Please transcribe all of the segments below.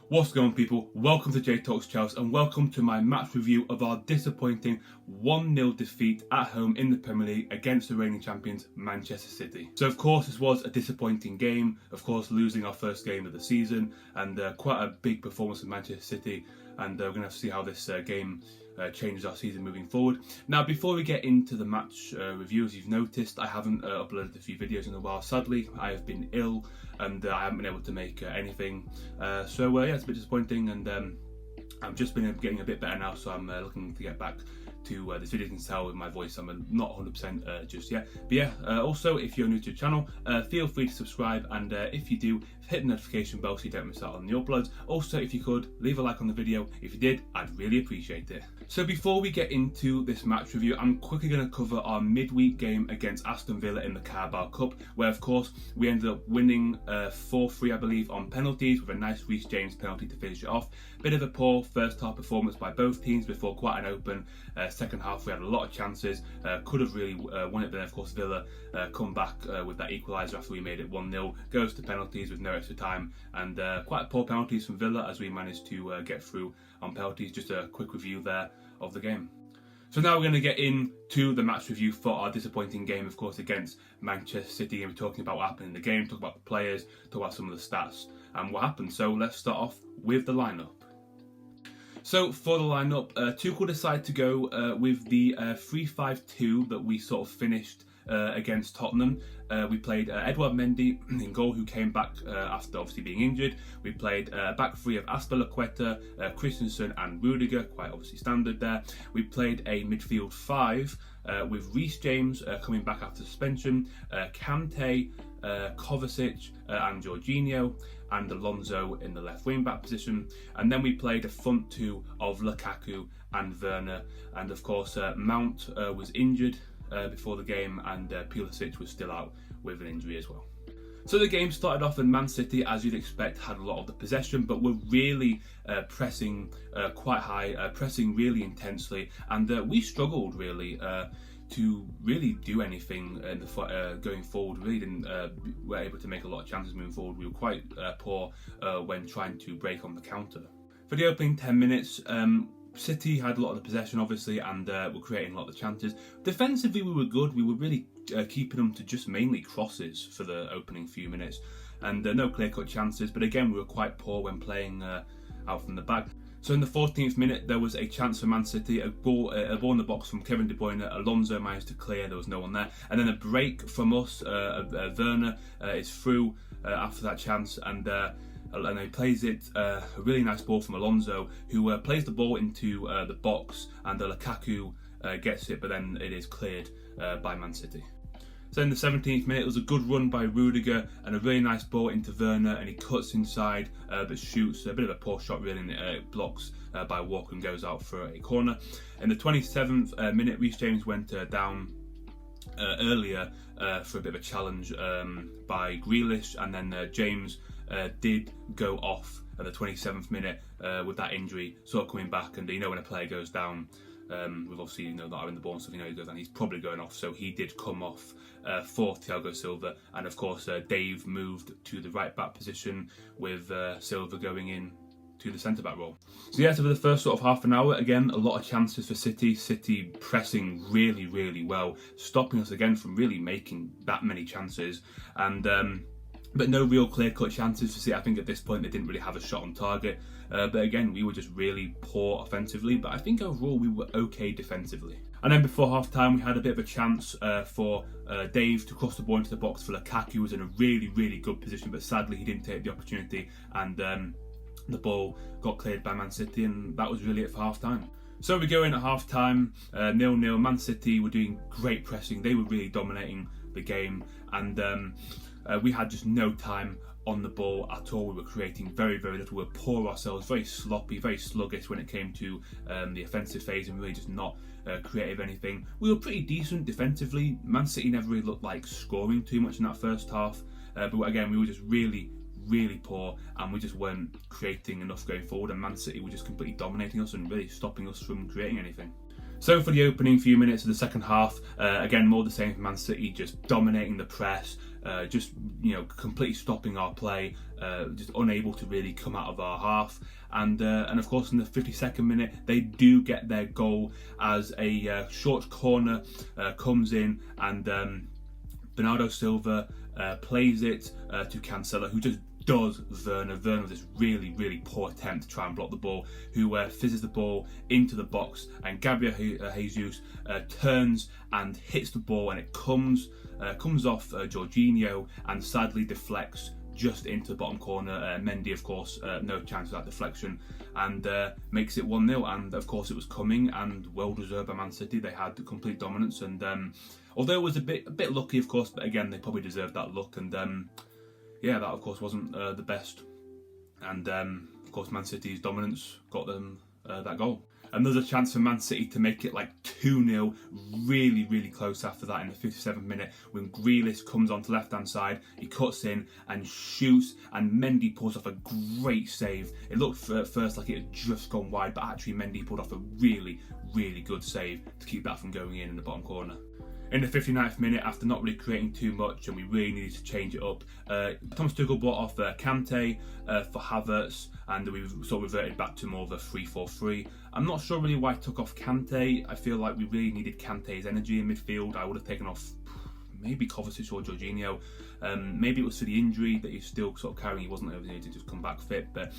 What's going on, people? Welcome to J Talks Chelsea and welcome to my match review of our disappointing 1-0 defeat at home in the Premier League against the reigning champions Manchester City. So of course this was a disappointing game, of course losing our first game of the season, and quite a big performance of Manchester City, and we're going to have to see how this game changes our season moving forward. Now, before we get into the match review, as you've noticed, I haven't uploaded a few videos in a while. Sadly, I have been ill and I haven't been able to make anything. So yeah, it's a bit disappointing, and I've just been getting a bit better now, so I'm looking to get back to this video. You can tell with my voice I'm not 100% just yet. But yeah, also if you're new to the channel, feel free to subscribe, and if you do, hit the notification bell so you don't miss out on the uploads. Also, if you could, leave a like on the video. If you did, I'd really appreciate it. So before we get into this match review, I'm quickly going to cover our midweek game against Aston Villa in the Carabao Cup, where of course we ended up winning 4-3, I believe, on penalties, with a nice Reece James penalty to finish it off. Bit of a poor first half performance by both teams before quite an open second half. We had a lot of chances, could have really won it, but then of course Villa come back with that equaliser after we made it 1-0, goes to penalties with no extra time, and quite poor penalties from Villa as we managed to get through on penalties. Just a quick review there of the game. So now we're going to get into the match review for our disappointing game, of course, against Manchester City, and we're talking about what happened in the game, talk about the players, talk about some of the stats and what happened. So let's start off with the lineup. So for the lineup, Tuchel decided to go with the 3-5-2 that we sort of finished against Tottenham. We played Edouard Mendy in goal, who came back after obviously being injured. We played back three of Azpilicueta, Christensen and Rudiger, quite obviously standard there. We played a midfield five with Reece James coming back after suspension, Kante, Kovacic and Jorginho, and Alonso in the left wing back position. And then we played a front two of Lukaku and Werner, and of course Mount was injured before the game, and Pulisic was still out with an injury as well. So the game started off, and Man City, as you'd expect, had a lot of the possession, but were really pressing quite high, pressing really intensely, and we struggled really to really do anything in the going forward. Really didn't were able to make a lot of chances moving forward. We were quite poor when trying to break on the counter. For the opening 10 minutes, City had a lot of the possession, obviously, and were creating a lot of the chances. Defensively, we were good. We were really keeping them to just mainly crosses for the opening few minutes, and no clear-cut chances. But again, we were quite poor when playing out from the back. So in the 14th minute, there was a chance for Man City, a ball in the box from Kevin De Bruyne. Alonso managed to clear, there was no one there. And then a break from us, Werner is through after that chance, and he plays it, a really nice ball from Alonso, who plays the ball into the box, and Lukaku gets it, but then it is cleared by Man City. So in the 17th minute, it was a good run by Rudiger and a really nice ball into Werner, and he cuts inside but shoots a bit of a poor shot really, and it blocks by Walker and goes out for a corner. In the 27th minute, Reece James went down earlier for a bit of a challenge by Grealish, and then James did go off at the 27th minute with that injury sort of coming back, and when a player goes down, with obviously that are in the ball and stuff, he goes down, he's probably going off, so he did come off for Thiago Silva, and of course Dave moved to the right back position with Silva going in to the centre back role. So yeah, so for the first sort of half an hour, again, a lot of chances for City pressing really, really well, stopping us again from really making that many chances, and but no real clear-cut chances for City. I think at this point they didn't really have a shot on target. But again, we were just really poor offensively, but I think overall we were okay defensively. And then before half-time, we had a bit of a chance for Dave to cross the ball into the box for Lukaku, who was in a really, really good position, but sadly he didn't take the opportunity, and the ball got cleared by Man City, and that was really it for half-time. So we go in at half-time, 0-0. Man City were doing great pressing. They were really dominating the game, and we had just no time on the ball at all. We were creating very, very little. We were poor ourselves, very sloppy, very sluggish when it came to the offensive phase, and really just not creative anything. We were pretty decent defensively. Man City never really looked like scoring too much in that first half, but again, we were just really, really poor, and we just weren't creating enough going forward, and Man City were just completely dominating us and really stopping us from creating anything. So for the opening few minutes of the second half, again more the same for Man City, just dominating the press, just completely stopping our play, just unable to really come out of our half. And of course in the 52nd minute they do get their goal as a short corner comes in, and Bernardo Silva plays it to Cancelo, who just does Werner with this really poor attempt to try and block the ball, who fizzes the ball into the box, and Gabriel Jesus turns and hits the ball, and it comes off Jorginho and sadly deflects just into the bottom corner. Mendy, of course, no chance of that deflection, and makes it 1-0. And of course it was coming and well deserved by Man City. They had the complete dominance, and although it was a bit lucky, of course, but again they probably deserved that luck. And yeah, that of course wasn't the best, and of course Man City's dominance got them that goal. Another chance for Man City to make it like 2-0, really close after that in the 57th minute, when Grealish comes onto the left hand side, he cuts in and shoots, and Mendy pulls off a great save. It looked at first like it had just gone wide, but actually Mendy pulled off a really good save to keep that from going in the bottom corner. In the 59th minute, after not really creating too much and we really needed to change it up, Thomas Tuchel brought off Kante for Havertz, and we sort of reverted back to more of a 3-4-3. I'm not sure really why I took off Kante. I feel like we really needed Kante's energy in midfield. I would have taken off maybe Kovacic or Jorginho. Maybe it was for the injury that he's still sort of carrying. He wasn't able to just come back fit, but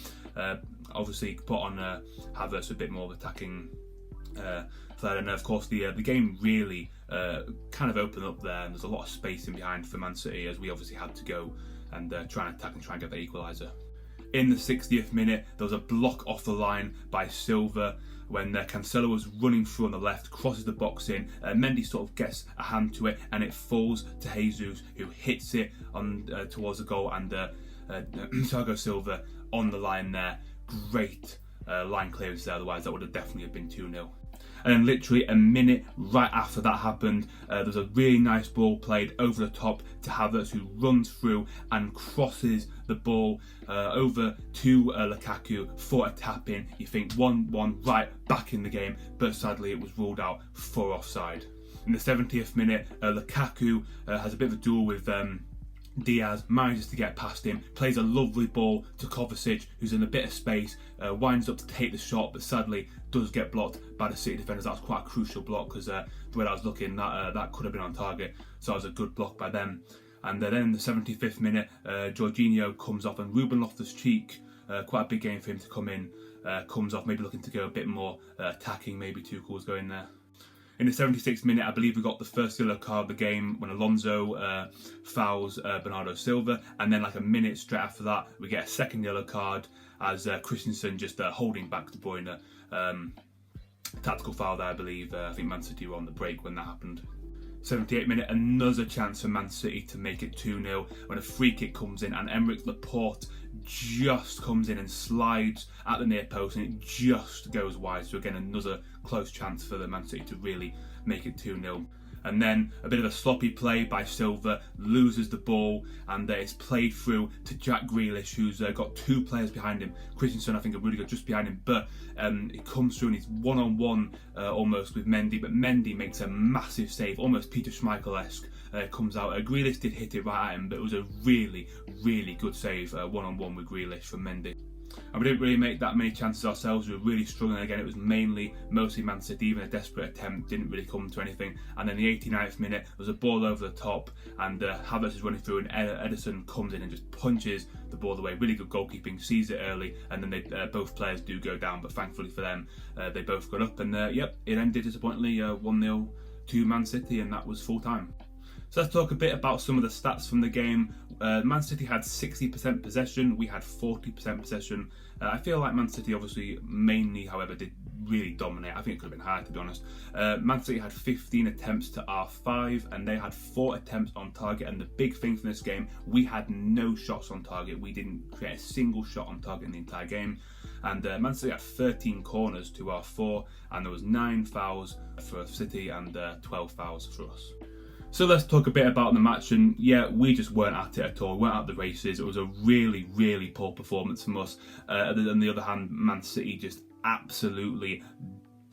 obviously put on Havertz a bit more of attacking third, and of course the game really kind of opened up there, and there's a lot of space in behind for Man City, as we obviously had to go and try and attack and try and get the equaliser. In the 60th minute, there was a block off the line by Silva when Cancelo was running through on the left, crosses the box in, Mendy sort of gets a hand to it, and it falls to Jesus, who hits it on towards the goal, and Thiago Silva on the line there. Great line clearance there, otherwise that would have definitely been 2-0. And then literally a minute right after that happened, there was a really nice ball played over the top to Havertz, who runs through and crosses the ball over to Lukaku for a tap in. You think 1-1 right back in the game, but sadly it was ruled out for offside. In the 70th minute, Lukaku has a bit of a duel with Diaz, manages to get past him, plays a lovely ball to Kovacic, who's in a bit of space, winds up to take the shot, but sadly does get blocked by the City defenders. That was quite a crucial block, because the way I was looking, that could have been on target, so that was a good block by them. And then in the 75th minute, Jorginho comes off, and Ruben Loftus-Cheek, quite a big game for him to come in, comes off, maybe looking to go a bit more attacking, maybe Tuchel's going there. In the 76th minute, I believe we got the first yellow card of the game when Alonso fouls Bernardo Silva, and then like a minute straight after that, we get a second yellow card as Christensen just holding back De Bruyne. Tactical foul there, I believe. I think Man City were on the break when that happened. 78th minute, another chance for Man City to make it 2-0 when a free kick comes in, and Aymeric Laporte just comes in and slides at the near post, and it just goes wide. So again, another close chance for the Man City to really make it 2-0. And then a bit of a sloppy play by Silva, loses the ball, and it's played through to Jack Grealish, who's got two players behind him. Christensen, I think, are really good just behind him, but it comes through and he's one-on-one almost with Mendy, but Mendy makes a massive save, almost Peter Schmeichel-esque. Comes out. Grealish did hit it right at him, but it was a really good save, one-on-one with Grealish from Mendy. And we didn't really make that many chances ourselves. We were really struggling again. It was mostly Man City. Even a desperate attempt didn't really come to anything. And then the 89th minute, there was a ball over the top, and Havertz is running through, and Edison comes in and just punches the ball away. Really good goalkeeping, sees it early, and then both players do go down, but thankfully for them, they both got up, and it ended disappointingly 1-0 to Man City, and that was full time. So let's talk a bit about some of the stats from the game. Man City had 60% possession, we had 40% possession. I feel like Man City obviously mainly, however, did really dominate. I think it could have been higher, to be honest. Man City had 15 attempts to our 5, and they had 4 attempts on target. And the big thing from this game, we had no shots on target. We didn't create a single shot on target in the entire game. And Man City had 13 corners to our 4, and there was 9 fouls for City and 12 fouls for us. So let's talk a bit about the match, and we just weren't at it at all. We weren't at the races. It was a really poor performance from us. On the other hand, Man City just absolutely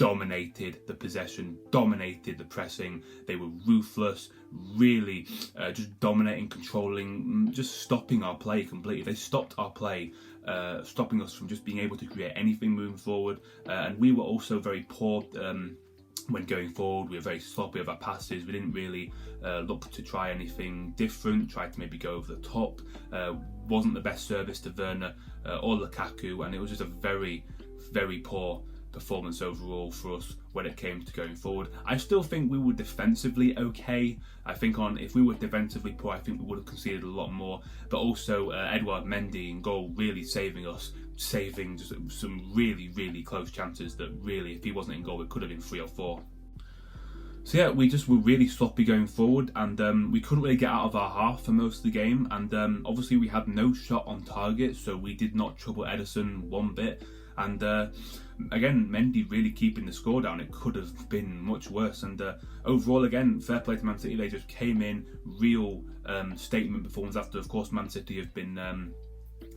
dominated the possession, dominated the pressing. They were ruthless, really just dominating, controlling, just stopping our play completely. They stopped our play, stopping us from just being able to create anything moving forward. And we were also very poor when going forward. We were very sloppy with our passes. We didn't really look to try anything different, tried to maybe go over the top. Wasn't the best service to Werner or Lukaku, and it was just a very, very poor performance overall for us when it came to going forward. I still think we were defensively okay. I think if we were defensively poor, I think we would have conceded a lot more. But also Edouard Mendy in goal really saving us, saving just some really, really close chances that really, if he wasn't in goal, it could have been 3 or 4. So yeah, we just were really sloppy going forward, and we couldn't really get out of our half for most of the game. And obviously we had no shot on target, so we did not trouble Ederson one bit. And again, Mendy really keeping the score down. It could have been much worse. And overall, again, fair play to Man City. They just came in, real statement performance after, of course, Man City have been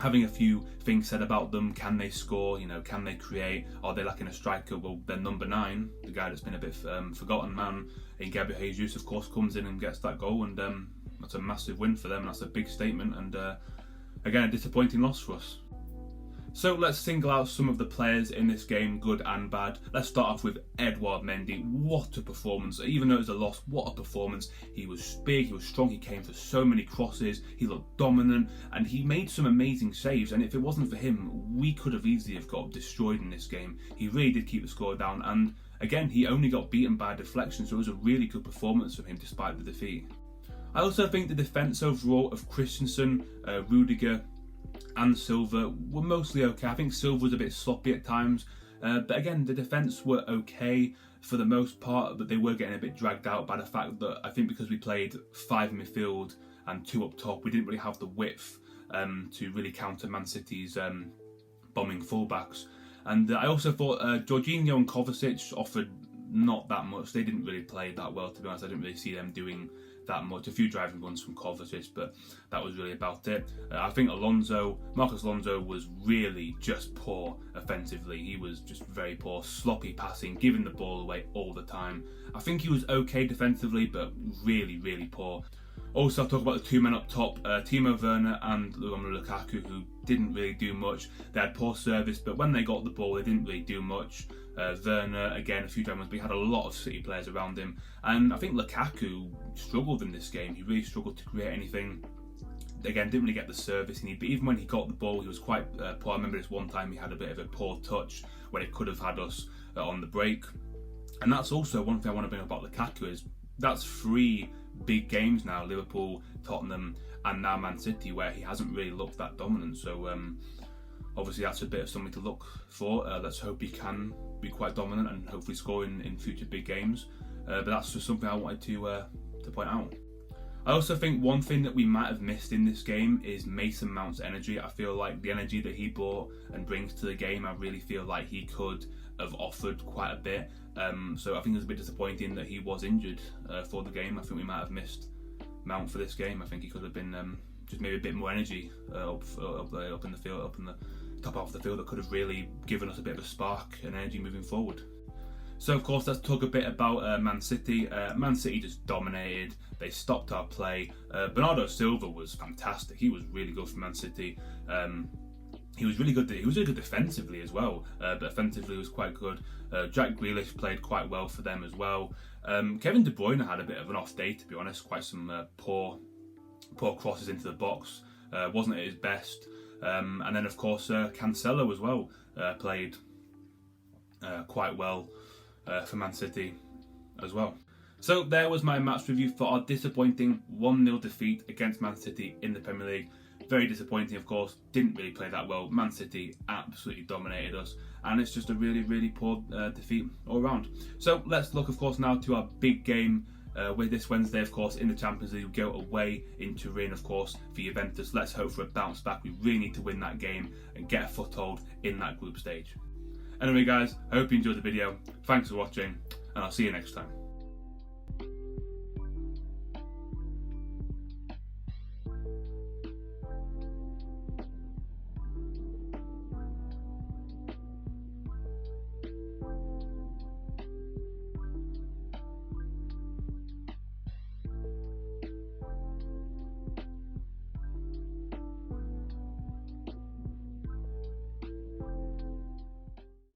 having a few things said about them. Can they score? Can they create? Are they lacking a striker? Well, their number 9, the guy that's been a bit forgotten man in Gabriel Jesus, of course, comes in and gets that goal. And that's a massive win for them. That's a big statement. And again, a disappointing loss for us. So let's single out some of the players in this game, good and bad. Let's start off with Edouard Mendy. What a performance. Even though it was a loss, what a performance. He was big, he was strong, he came for so many crosses, he looked dominant, and he made some amazing saves. And if it wasn't for him, we could have easily have got destroyed in this game. He really did keep the score down, and again, he only got beaten by a deflection, so it was a really good performance from him despite the defeat. I also think the defence overall of Christensen, Rudiger, and Silva were mostly okay. I think Silva was a bit sloppy at times, but again, the defence were okay for the most part, but they were getting a bit dragged out by the fact that I think because we played 5 in midfield and 2 up top, we didn't really have the width to really counter Man City's bombing fullbacks. And I also thought Jorginho and Kovacic offered not that much. They didn't really play that well, to be honest. I didn't really see them doing that much. A few driving runs from Kovacic, but that was really about it. I think Marcos Alonso was really just poor offensively. He was just very poor, sloppy passing, giving the ball away all the time. I think he was okay defensively, but really, really poor. Also, I'll talk about the 2 men up top, Timo Werner and Romelu Lukaku, who didn't really do much. They had poor service, but when they got the ball, they didn't really do much. Werner, again, a few times, but he had a lot of City players around him. And I think Lukaku struggled in this game. He really struggled to create anything. Again, didn't really get the service he needed, but even when he got the ball, he was quite poor. I remember this one time he had a bit of a poor touch when it could have had us on the break. And that's also one thing I want to bring up about Lukaku is that's 3 big games now, Liverpool, Tottenham, and now Man City, where he hasn't really looked that dominant. So obviously that's a bit of something to look for. Let's hope he can be quite dominant and hopefully score in future big games. But that's just something I wanted to point out. I also think one thing that we might have missed in this game is Mason Mount's energy. I feel like the energy that he brought and brings to the game, I really feel like he could have offered quite a bit. So I think it was a bit disappointing that he was injured for the game. I think we might have missed Mount for this game. I think he could have been just maybe a bit more energy up in the field, up in the top half of the field, that could have really given us a bit of a spark and energy moving forward. So of course, let's talk a bit about Man City. Man City just dominated. They stopped our play. Bernardo Silva was fantastic. He was really good for Man City. He was really good. He was really good defensively as well, but offensively he was quite good. Jack Grealish played quite well for them as well. Kevin De Bruyne had a bit of an off day, to be honest. Quite some poor crosses into the box. Wasn't at his best. And then of course Cancelo as well played quite well for Man City as well. So there was my match review for our disappointing 1-0 defeat against Man City in the Premier League. Very disappointing, of course. Didn't really play that well. Man City absolutely dominated us, and it's just a really, really poor defeat all round. So let's look, of course, now to our big game with this Wednesday, of course, in the Champions League. We go away in Turin, of course, for Juventus. Let's hope for a bounce back. We really need to win that game and get a foothold in that group stage. Anyway, guys, I hope you enjoyed the video. Thanks for watching, and I'll see you next time.